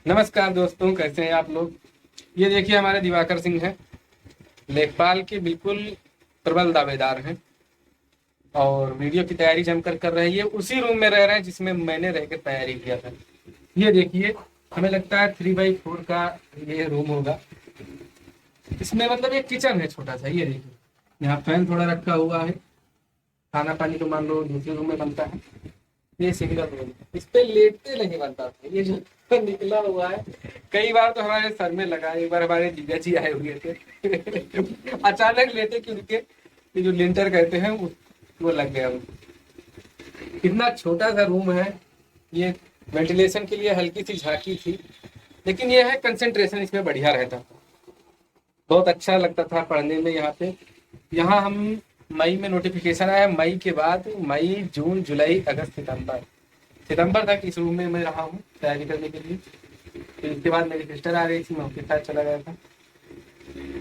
नमस्कार दोस्तों, कैसे हैं आप लोग। ये देखिए हमारे दिवाकर सिंह हैं, लेखपाल के बिल्कुल प्रबल दावेदार हैं और वीडियो की तैयारी जमकर कर रहे हैं। ये उसी रूम में रह रहे हैं जिसमें मैंने रहकर तैयारी किया था। ये देखिए, हमें लगता है 3x4 का ये रूम होगा। इसमें मतलब एक किचन है छोटा सा। ये देखिए, यहाँ फैन थोड़ा रखा हुआ है। खाना पानी तो मान लो दूसरे रूम में बनता है। ये सिंगल रूम, इस पे लेटते नहीं बनता था। ये जो निकला हुआ है, कई बार तो हमारे सर में लगा। एक बार हमारे जीजा जी आए हुए थे अचानक लेटे कि उनके ये जो लिंटर कहते हैं वो लग गया। कितना छोटा सा रूम है ये। वेंटिलेशन के लिए हल्की सी झांकी थी, लेकिन ये है कंसंट्रेशन इसमें बढ़िया रहता था। बहुत अच्छा लगता था पढ़ने में यहाँ पे। यहाँ हम मई में नोटिफिकेशन आया, मई के बाद मई जून जुलाई अगस्त सितंबर तक इस रूम में मैं रहा हूँ तैयारी करने के लिए। फिर इसके बाद मेरी सिस्टर आ गई थी, मैं उनके साथ चला गया था।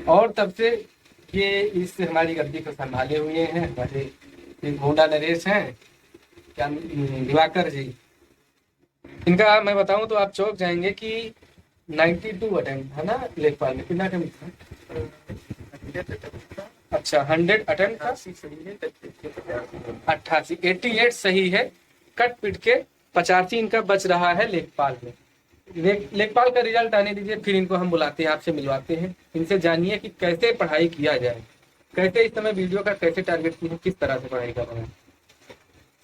और तब से ये इस हमारी गद्दी को संभाले हुए हैं हमारे एक होंडा नरेश हैं, क्या दिवाकर जी। इनका मैं बताऊं तो आप चौंक जाएंगे कि 92 अटेम्प्ट है ना लेखपाल में। कितना अटेम्प्ट था? अच्छा, 100 अटेम्प्ट था। 88, 88 सही है। कट पिट के 85 इनका बच रहा है लेखपाल में। लेखपाल का रिजल्ट आने दीजिए, फिर इनको हम बुलाते हैं, आपसे मिलवाते हैं। इनसे जानिए कि कैसे पढ़ाई किया जाए, कैसे इस समय वीडियो का कैसे टारगेट किया, किस तरह से पढ़ाई कर रहे हैं।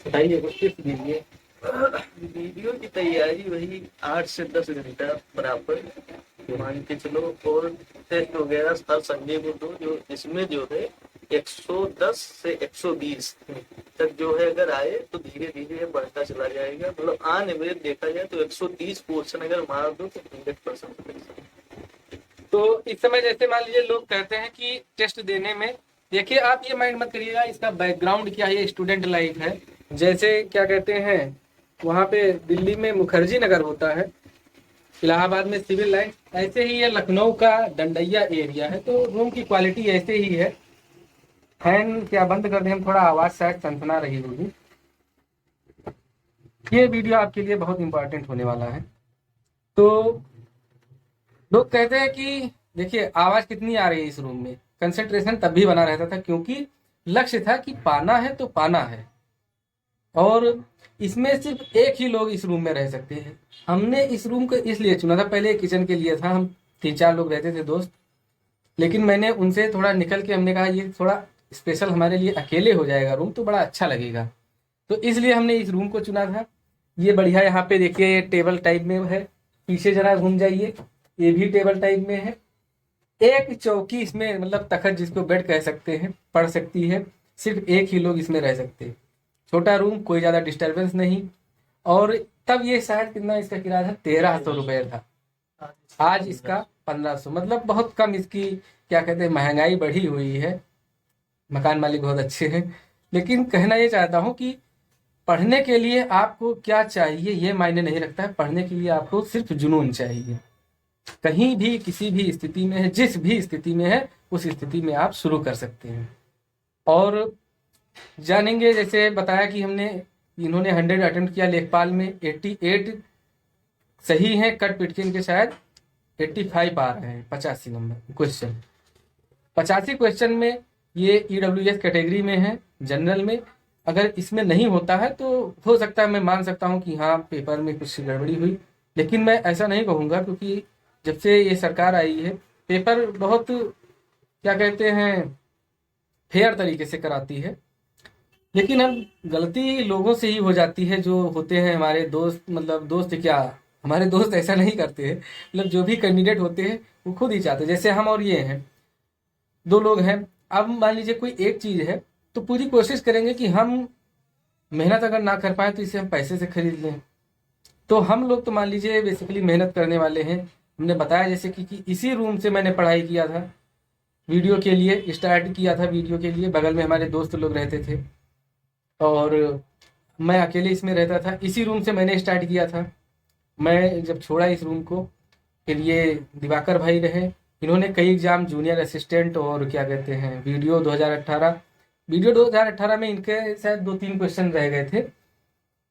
बताइए, कुछ टिप्स दीजिए। वीडियो की तैयारी वही 8 से 10 घंटा बराबर मान के चलो। और टेस्ट वगैरह हर संडे को दो, जो इसमें जो है 110 से 120 तक जो है अगर आए तो धीरे धीरे बढ़ता चला जाएगा। मतलब ऑन एवरेज देखा जाए तो 130 पोर्शन अगर मार दो तो 100%। तो इस समय जैसे मान लीजिए लोग कहते हैं कि टेस्ट देने में, देखिए आप ये माइंड मत करिएगा इसका बैकग्राउंड क्या है। ये स्टूडेंट लाइफ है। जैसे क्या कहते हैं, वहाँ पे दिल्ली में मुखर्जी नगर होता है, इलाहाबाद में सिविल लाइन, ऐसे ही ये लखनऊ का डंडैया एरिया है। तो रूम की क्वालिटी ऐसे ही है। फैन क्या बंद कर दें हम, थोड़ा आवाज शायद सनसना रही होगी। ये वीडियो आपके लिए बहुत इंपॉर्टेंट होने वाला है। तो लोग कहते हैं कि देखिए आवाज कितनी आ रही है इस रूम में। कंसंट्रेशन तब भी बना रहता था क्योंकि लक्ष्य था कि पाना है तो पाना है। और इसमें सिर्फ एक ही लोग इस रूम में रह सकते हैं। हमने इस रूम को इसलिए चुना था, पहले किचन के लिए था। हम 3-4 लोग रहते थे दोस्त, लेकिन मैंने उनसे थोड़ा निकल के हमने कहा ये थोड़ा स्पेशल हमारे लिए अकेले हो जाएगा रूम, तो बड़ा अच्छा लगेगा। तो इसलिए हमने इस रूम को चुना था। ये बढ़िया, यहाँ पे देखिए ये टेबल टाइप में है। पीछे जरा घूम जाइए, ये भी टेबल टाइप में है। एक चौकी इसमें, मतलब तखत जिसको बेड कह सकते हैं, पड़ सकती है। सिर्फ एक ही लोग इसमें रह सकते हैं। छोटा रूम, कोई ज्यादा डिस्टरबेंस नहीं। और तब ये शायद कितना इसका किराया था, 1300 रुपये था। आज इसका 1500, मतलब बहुत कम इसकी क्या कहते हैं महंगाई बढ़ी हुई है। मकान मालिक बहुत अच्छे हैं। लेकिन कहना ये चाहता हूँ कि पढ़ने के लिए आपको क्या चाहिए ये मायने नहीं रखता है। पढ़ने के लिए आपको सिर्फ जुनून चाहिए। कहीं भी किसी भी स्थिति में है, जिस भी स्थिति में है, उस स्थिति में आप शुरू कर सकते हैं। और जानेंगे, जैसे बताया कि हमने इन्होंने 100 अटेम्प्ट किया लेखपाल में, 88 सही है। कट पिट के इनके शायद 85 आ रहे हैं। 85 नंबर क्वेश्चन, 85 क्वेश्चन में ये EWS कैटेगरी में है, जनरल में। अगर इसमें नहीं होता है तो हो सकता है, मैं मान सकता हूँ कि हाँ पेपर में कुछ गड़बड़ी हुई। लेकिन मैं ऐसा नहीं कहूँगा, क्योंकि जब से ये सरकार आई है पेपर बहुत क्या कहते हैं फेयर तरीके से कराती है। लेकिन अब गलती लोगों से ही हो जाती है, जो होते हैं हमारे दोस्त। मतलब दोस्त क्या, हमारे दोस्त ऐसा नहीं करते हैं। मतलब जो भी कैंडिडेट होते हैं वो खुद ही चाहते हैं। जैसे हम और ये हैं, 2 लोग हैं। अब मान लीजिए कोई एक चीज है, तो पूरी कोशिश करेंगे कि हम मेहनत अगर ना कर पाए तो इसे हम पैसे से खरीद लें। तो हम लोग तो मान लीजिए बेसिकली मेहनत करने वाले हैं। हमने बताया जैसे कि इसी रूम से मैंने पढ़ाई किया था, वीडियो के लिए स्टार्ट किया था। वीडियो के लिए बगल में हमारे दोस्त लोग रहते थे और मैं अकेले इसमें रहता था। इसी रूम से मैंने स्टार्ट किया था। मैं जब छोड़ा इस रूम को, फिर ये दिवाकर भाई रहे। इन्होंने कई एग्जाम, जूनियर असिस्टेंट और क्या कहते हैं वीडियो 2018, वीडियो 2018 में इनके शायद 2-3 क्वेश्चन रह गए थे।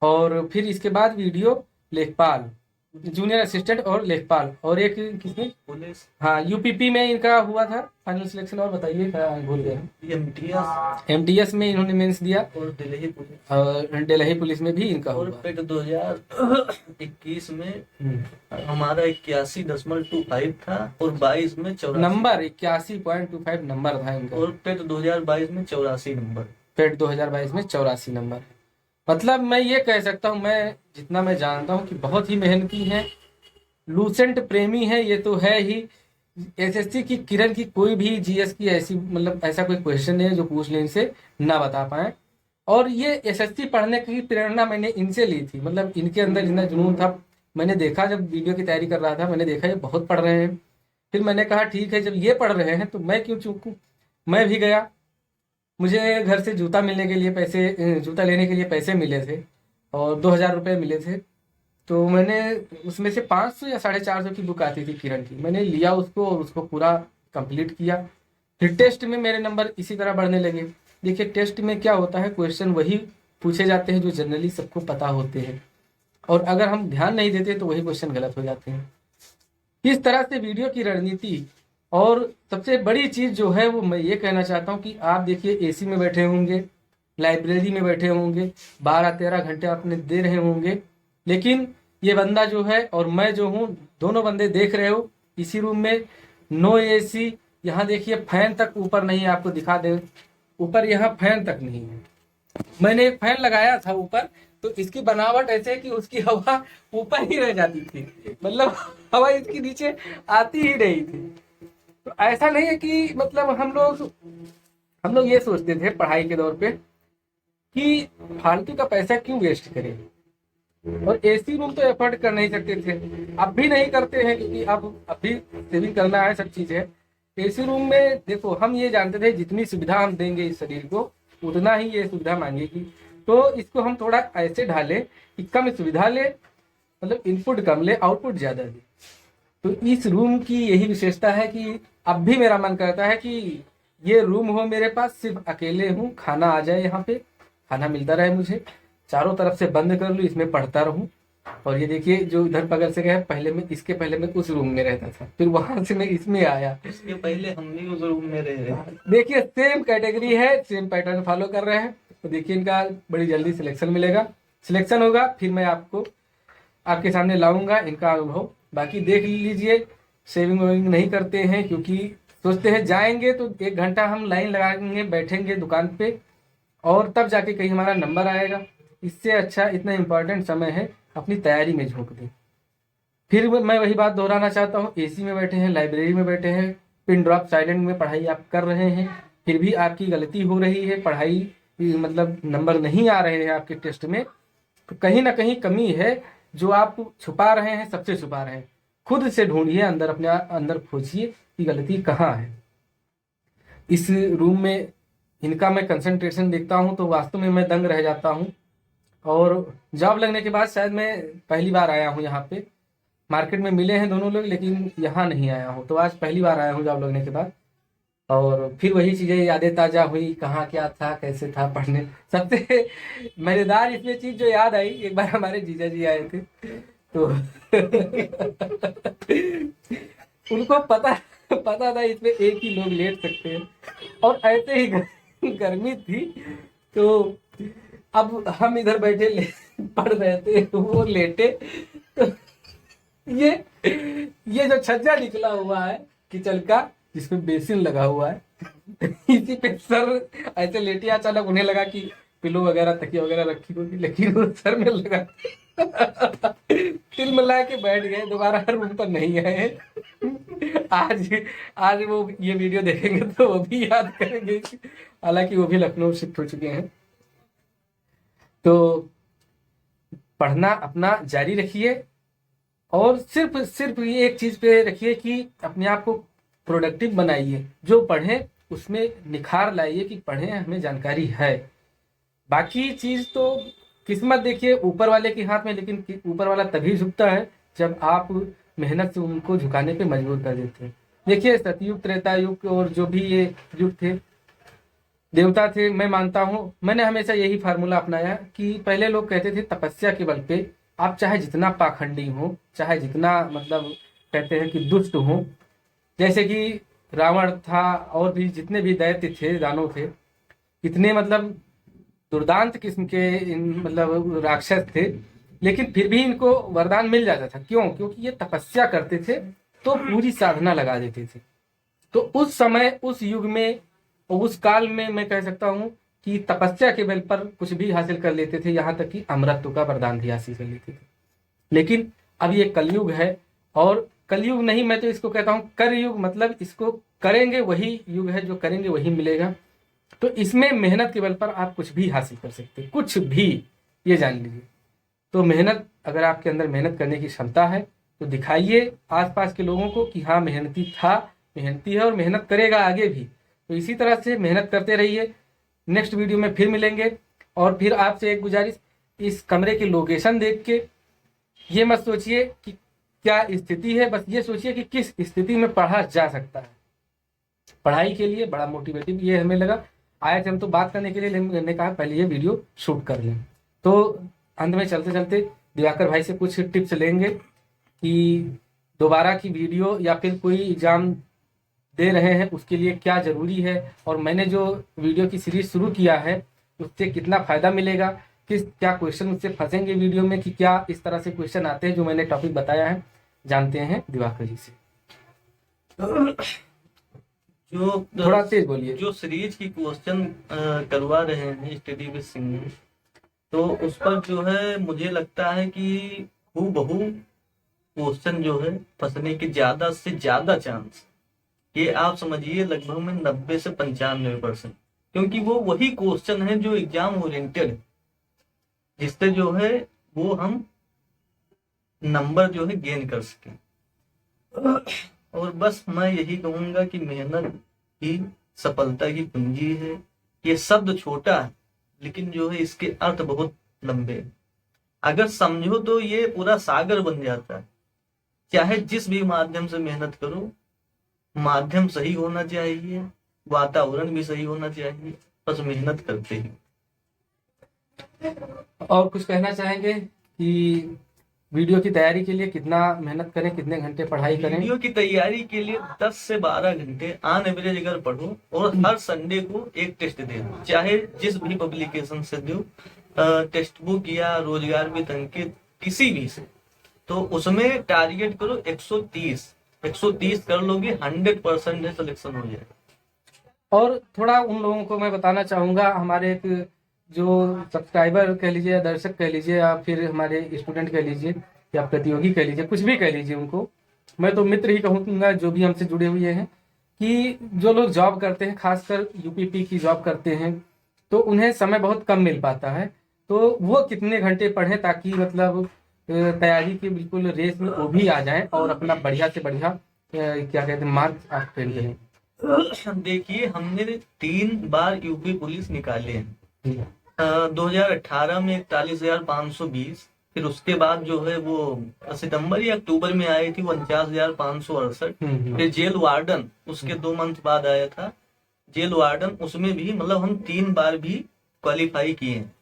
और फिर इसके बाद वीडियो लेखपाल, जूनियर असिस्टेंट और लेखपाल, और एक किसमें, पुलिस, हाँ यूपीपी में इनका हुआ था फाइनल सिलेक्शन। और बताइए क्या भूल गया। एमटीएस एमटीएस में इन्होंने मेंस दिया, और दिल्ली पुलिस, और दिल्ली पुलिस में भी इनका और हुआ। पेट 2021 में हमारा 81.25 था और 22 में 84 नंबर 81.25 नंबर था इनका, और पेट 2022 में 84 नंबर। पेट 2022 में 84 नंबर। मतलब मैं ये कह सकता हूँ, मैं जितना मैं जानता हूँ कि बहुत ही मेहनती हैं, लूसेंट प्रेमी है, ये तो है ही। एसएससी की किरण की कोई भी जीएस की ऐसी मतलब ऐसा कोई क्वेश्चन नहीं है जो पूछ ले इनसे ना बता पाए। और ये एसएससी पढ़ने की प्रेरणा मैंने इनसे ली थी, मतलब इनके अंदर इतना जुनून था। मैंने देखा जब वीडियो की तैयारी कर रहा था, मैंने देखा ये बहुत पढ़ रहे हैं। फिर मैंने कहा ठीक है, जब ये पढ़ रहे हैं तो मैं क्यों चूकूं। मैं भी गया, मुझे घर से जूता मिलने के लिए पैसे, जूता लेने के लिए पैसे मिले थे और 2,000 रुपये मिले थे। तो मैंने उसमें से 500 या 450 की बुक आती थी किरण की, मैंने लिया उसको और उसको पूरा कंप्लीट किया। फिर टेस्ट में मेरे नंबर इसी तरह बढ़ने लगे। देखिए टेस्ट में क्या होता है, क्वेश्चन वही पूछे जाते हैं जो जनरली सबको पता होते हैं, और अगर हम ध्यान नहीं देते तो वही क्वेश्चन गलत हो जाते हैं। इस तरह से वीडियो की रणनीति। और सबसे बड़ी चीज जो है वो मैं ये कहना चाहता हूँ कि आप देखिए एसी में बैठे होंगे, लाइब्रेरी में बैठे होंगे, 12-13 घंटे आपने दे रहे होंगे, लेकिन ये बंदा जो है और मैं जो हूँ, दोनों बंदे देख रहे हो इसी रूम में, नो एसी। यहाँ देखिए फैन तक ऊपर नहीं है, आपको दिखा दे, ऊपर यहाँ फैन तक नहीं है। मैंने एक फैन लगाया था ऊपर, तो इसकी बनावट ऐसे है कि उसकी हवा ऊपर ही रह जाती थी, मतलब हवा इसकी नीचे आती ही नहीं थी। तो ऐसा नहीं है कि मतलब हम लोग ये सोचते थे पढ़ाई के दौर पे कि फालतू का पैसा क्यों वेस्ट करें, और एसी रूम तो एफोर्ड कर नहीं सकते थे, अब भी नहीं करते हैं क्योंकि अब अभी सेविंग करना है, सब चीज है। एसी रूम में देखो हम ये जानते थे जितनी सुविधा हम देंगे इस शरीर को उतना ही ये सुविधा मांगेगी, तो इसको हम थोड़ा ऐसे ढाले कि कम सुविधा ले, मतलब इनपुट कम ले आउटपुट ज्यादा दे। तो इस रूम की यही विशेषता है कि अब भी मेरा मन करता है कि ये रूम हो मेरे पास, सिर्फ अकेले हूँ, खाना आ जाए, यहाँ पे खाना मिलता रहे मुझे, चारों तरफ से बंद कर लूँ, इसमें पढ़ता रहूँ। और ये देखिए जो इधर बगल से गया, पहले मैं इसके पहले मैं उस रूम में रहता था, फिर वहां से मैं इसमें आया, इसके पहले हम भी उस रूम में रहे। देखिए सेम कैटेगरी है, सेम पैटर्न फॉलो कर रहे हैं। तो देखिए इनका बड़ी जल्दी सिलेक्शन मिलेगा, सिलेक्शन होगा फिर मैं आपको आपके सामने लाऊंगा इनका अनुभव। बाकी देख लीजिए, सेविंग वेविंग नहीं करते हैं क्योंकि सोचते हैं जाएंगे तो 1 घंटा हम लाइन लगाएंगे, बैठेंगे दुकान पे और तब जाके कहीं हमारा नंबर आएगा। इससे अच्छा इतना इम्पोर्टेंट समय है अपनी तैयारी में झोंक दें। फिर मैं वही बात दोहराना चाहता हूँ, एसी में बैठे हैं, लाइब्रेरी में बैठे हैं, पिन ड्रॉप साइलेंट में पढ़ाई आप कर रहे हैं, फिर भी आपकी गलती हो रही है, पढ़ाई मतलब नंबर नहीं आ रहे हैं आपके टेस्ट में, तो कहीं ना कहीं कमी है जो आप छुपा रहे हैं, सबसे छुपा रहे हैं। खुद से ढूंढिए अंदर, अपने अंदर खोजिए कि गलती कहाँ है। इस रूम में इनका मैं कंसंट्रेशन देखता हूँ तो वास्तव में मैं दंग रह जाता हूँ। और जॉब लगने के बाद शायद मैं पहली बार आया हूँ यहाँ पे, मार्केट में मिले हैं दोनों लोग लेकिन यहाँ नहीं आया हूँ, तो आज पहली बार आया हूँ जॉब लगने के बाद। और फिर वही चीजें यादें ताजा हुई, कहाँ क्या था कैसे था पढ़ने। सबसे मजेदार इसमें चीज जो याद आई, एक बार हमारे जीजा जी आए थे तो उनको पता पता था इसमें एक ही लोग लेट सकते हैं, और ऐसे ही गर्मी थी, तो अब हम इधर बैठे पढ़ रहे थे, वो लेटे, तो ये ये जो छज्जा निकला हुआ है किचन का जिसमें बेसिन लगा हुआ है इसी पे सर ऐसे लेटे, अचानक उन्हें लगा कि पिलो वगैरह तकिया वगैरह रखी होगी, लेकिन वो सर में लगा तिल मिला के बैठ गए, दोबारा रूम पर नहीं आए। आज आज वो ये वीडियो देखेंगे तो वो भी याद करेंगे, हालांकि वो भी लखनऊ शिफ्ट हो चुके हैं। तो पढ़ना अपना जारी रखिए और सिर्फ सिर्फ ये एक चीज पे रखिए कि अपने आप को प्रोडक्टिव बनाइए, जो पढ़ें उसमें निखार लाइए कि पढ़ें हमें जानकारी है। बाकी चीज तो किस्मत देखिए ऊपर वाले के हाथ में, लेकिन ऊपर वाला तभी झुकता है जब आप मेहनत से उनको झुकाने पे मजबूर कर देते हैं। देखिए सतयुग त्रेता युग और जो भी ये युग थे, देवता थे, मैं मानता हूँ, मैंने हमेशा यही फार्मूला अपनाया कि पहले लोग कहते थे तपस्या के बल पे आप चाहे जितना पाखंडी हो, चाहे जितना मतलब कहते हैं कि दुष्ट हो, जैसे कि रावण था और भी जितने भी दैत्य थे, दानव थे, कितने मतलब दुर्दांत किस्म के मतलब राक्षस थे, लेकिन फिर भी इनको वरदान मिल जाता था। क्यों? क्योंकि ये तपस्या करते थे, तो पूरी साधना लगा देते थे। तो उस समय, उस युग में, उस काल में मैं कह सकता हूँ कि तपस्या के बल पर कुछ भी हासिल कर लेते थे, यहाँ तक कि अमरत्व का वरदान भी हासिल कर लेते थे। लेकिन अब ये कलयुग है, और कलयुग नहीं, मैं तो इसको कहता हूँ कर युग, मतलब इसको करेंगे वही युग है, जो करेंगे वही मिलेगा। तो इसमें मेहनत के बल पर आप कुछ भी हासिल कर सकते हैं, कुछ भी, ये जान लीजिए। तो मेहनत, अगर आपके अंदर मेहनत करने की क्षमता है तो दिखाइए आसपास के लोगों को कि हाँ मेहनती था, मेहनती है और मेहनत करेगा आगे भी। तो इसी तरह से मेहनत करते रहिए। नेक्स्ट वीडियो में फिर मिलेंगे। और फिर आपसे एक गुजारिश, इस कमरे की लोकेशन देख के ये मत सोचिए कि क्या स्थिति है, बस ये सोचिए कि किस स्थिति में पढ़ा जा सकता है। पढ़ाई के लिए बड़ा मोटिवेटिव ये हमें लगा। आए थे हम तो बात करने के लिए, लेकिन मैंने कहा पहले ये वीडियो शूट कर लें। तो अंत में चलते चलते दिवाकर भाई से कुछ टिप्स लेंगे कि दोबारा की वीडियो या फिर कोई एग्जाम दे रहे हैं उसके लिए क्या ज़रूरी है, और मैंने जो वीडियो की सीरीज शुरू किया है उससे कितना फ़ायदा मिलेगा, क्या क्वेश्चन उससे फंसेंगे वीडियो में, कि क्या इस तरह से क्वेश्चन आते हैं जो मैंने टॉपिक बताया है। जानते हैं दिवाकर जी से। जो थोड़ा तेज बोलिए। जो सीरीज की क्वेश्चन करवा रहे हैं स्टडी विद सिंह, तो उस पर जो है मुझे लगता है कि हूबहू क्वेश्चन जो है फंसने के ज्यादा से ज्यादा चांस, ये आप समझिए लगभग में 90 से 95%, क्योंकि वो वही क्वेश्चन है जो एग्जाम ओरिएंटेड है, जिससे जो है वो हम नंबर जो है गेन कर सके। और बस मैं यही कहूंगा कि मेहनत ही सफलता की कुंजी है। ये शब्द छोटा है, लेकिन जो है इसके अर्थ बहुत लंबे हैं। अगर समझो तो ये पूरा सागर बन जाता है। चाहे जिस भी माध्यम से मेहनत करो, माध्यम सही होना चाहिए, वातावरण भी सही होना चाहिए, बस मेहनत करते ही। और कुछ कहना चाहेंगे कि वीडियो की तैयारी के लिए कितना मेहनत करें, कितने घंटे पढ़ाई करें? वीडियो की तैयारी के लिए 10 से 12 घंटे ऑन एवरेज अगर पढ़ो, और हर संडे को एक टेस्ट दे दो, चाहे जिस भी पब्लिकेशन से दो, टेक्स्ट बुक या रोजगार विद अंकित किसी भी से, तो उसमें टारगेट करो 130 कर लोगे, 100% सिलेक्शन हो जाएगा। और थोड़ा उन लोगों को मैं बताना चाहूँगा, हमारे एक जो सब्सक्राइबर कह लीजिए या दर्शक कह लीजिए या फिर हमारे स्टूडेंट कह लीजिए या प्रतियोगी कह लीजिए, कुछ भी कह लीजिए, उनको मैं तो मित्र ही कहूँगा जो भी हमसे जुड़े हुए हैं, कि जो लोग जॉब करते हैं, खासकर यूपीपी की जॉब करते हैं, तो उन्हें समय बहुत कम मिल पाता है। तो वो कितने घंटे पढ़ें ताकि मतलब तैयारी की बिल्कुल रेस में वो भी आ जाएं और अपना बढ़िया से बढ़िया क्या कहते हैं मार्क्स आप फेल करें। देखिए, हमने 3 बार यूपी पुलिस निकाले हैं। 2018 में 41,520, फिर उसके बाद जो है वो सितंबर या अक्टूबर में आई थी 49,568। फिर जेल वार्डन उसके 2 मंथ बाद आया था जेल वार्डन, उसमें भी मतलब हम 3 बार भी क्वालिफाई किए हैं।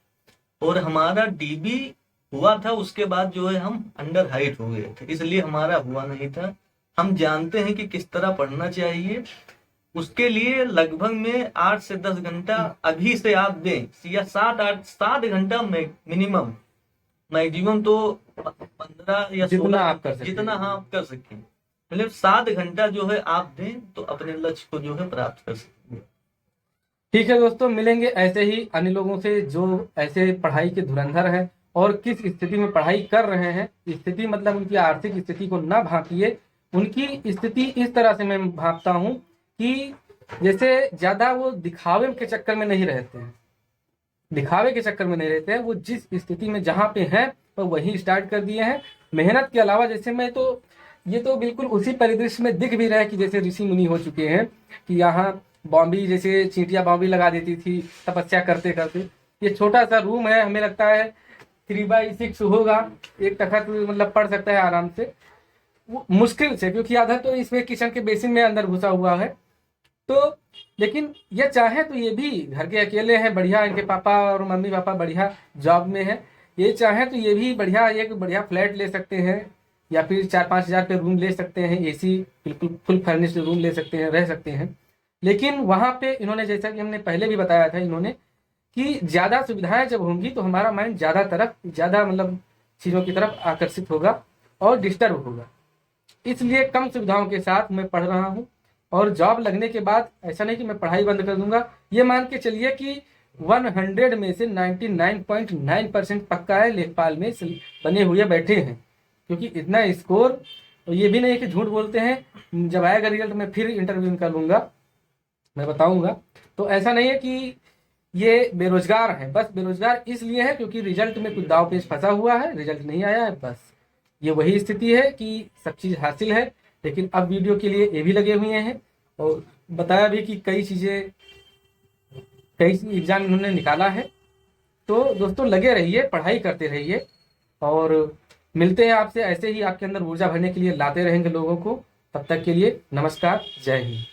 और हमारा डीबी हुआ था, उसके बाद जो है हम अंडर हाइट हो गए थे, इसलिए हमारा हुआ नहीं था। हम जानते हैं कि किस तरह पढ़ना चाहिए। उसके लिए लगभग में 8 से 10 घंटा अभी से आप दें, या 7 घंटा मिनिमम, मैक्सिमम तो 15 या 16 आप कर सकते जितना हाँ आप कर सकें, मतलब 7 घंटा जो है आप दें तो अपने लक्ष्य को जो है प्राप्त कर सकते हैं। ठीक है दोस्तों, मिलेंगे ऐसे ही अन्य लोगों से जो ऐसे पढ़ाई के धुरंधर हैं और किस स्थिति में पढ़ाई कर रहे हैं। स्थिति मतलब उनकी आर्थिक स्थिति को ना भांपिए, उनकी स्थिति इस तरह से मैं भांपता हूँ कि जैसे ज्यादा वो दिखावे के चक्कर में नहीं रहते हैं, दिखावे के चक्कर में नहीं रहते हैं। वो जिस स्थिति में जहाँ पे हैं वो वही स्टार्ट कर दिए हैं। मेहनत के अलावा जैसे मैं तो ये तो बिल्कुल उसी परिदृश्य में दिख भी रहा है कि जैसे ऋषि मुनि हो चुके हैं कि यहाँ बॉम्बी, जैसे चींटियां बॉम्बी लगा देती थी तपस्या करते करते। ये छोटा सा रूम है, हमें लगता है 3x6 होगा, एक तखत मतलब पढ़ सकता है आराम से, वो मुश्किल से, क्योंकि आधा तो इसमें किचन के बेसिन में अंदर घुसा हुआ है। तो लेकिन ये चाहे तो ये भी घर के अकेले हैं, बढ़िया, इनके पापा और मम्मी पापा बढ़िया जॉब में है, ये चाहें तो ये भी बढ़िया, एक बढ़िया फ्लैट ले सकते हैं, या फिर 4-5 हज़ार पे रूम ले सकते हैं, एसी बिल्कुल फुल फर्निश्ड रूम ले सकते हैं, रह सकते हैं। लेकिन वहाँ पे इन्होंने, जैसा कि हमने पहले भी बताया था इन्होंने, कि ज़्यादा सुविधाएं जब होंगी तो हमारा माइंड ज़्यादा मतलब चीज़ों की तरफ आकर्षित होगा और डिस्टर्ब होगा। इसलिए कम सुविधाओं के साथ मैं पढ़ रहा हूँ। और जॉब लगने के बाद ऐसा नहीं कि मैं पढ़ाई बंद कर दूंगा, ये मान के चलिए कि 100 में से 99.9% पक्का है लेखपाल में बने हुए बैठे हैं, क्योंकि इतना स्कोर। ये भी नहीं कि झूठ बोलते हैं, जब आएगा रिजल्ट मैं फिर इंटरव्यू कर लूंगा, मैं बताऊंगा। तो ऐसा नहीं है कि ये बेरोजगार हैं, बस बेरोजगार इसलिए है क्योंकि रिजल्ट में कुछ दाव पेच फंसा हुआ है, रिजल्ट नहीं आया है, बस ये वही स्थिति है कि सब चीज़ हासिल है। लेकिन अब वीडियो के लिए ये भी लगे हुए हैं, और बताया भी कि कई एग्जाम इन्होंने निकाला है। तो दोस्तों लगे रहिए, पढ़ाई करते रहिए, और मिलते हैं आपसे। ऐसे ही आपके अंदर ऊर्जा भरने के लिए लाते रहेंगे लोगों को। तब तक के लिए नमस्कार, जय हिंद।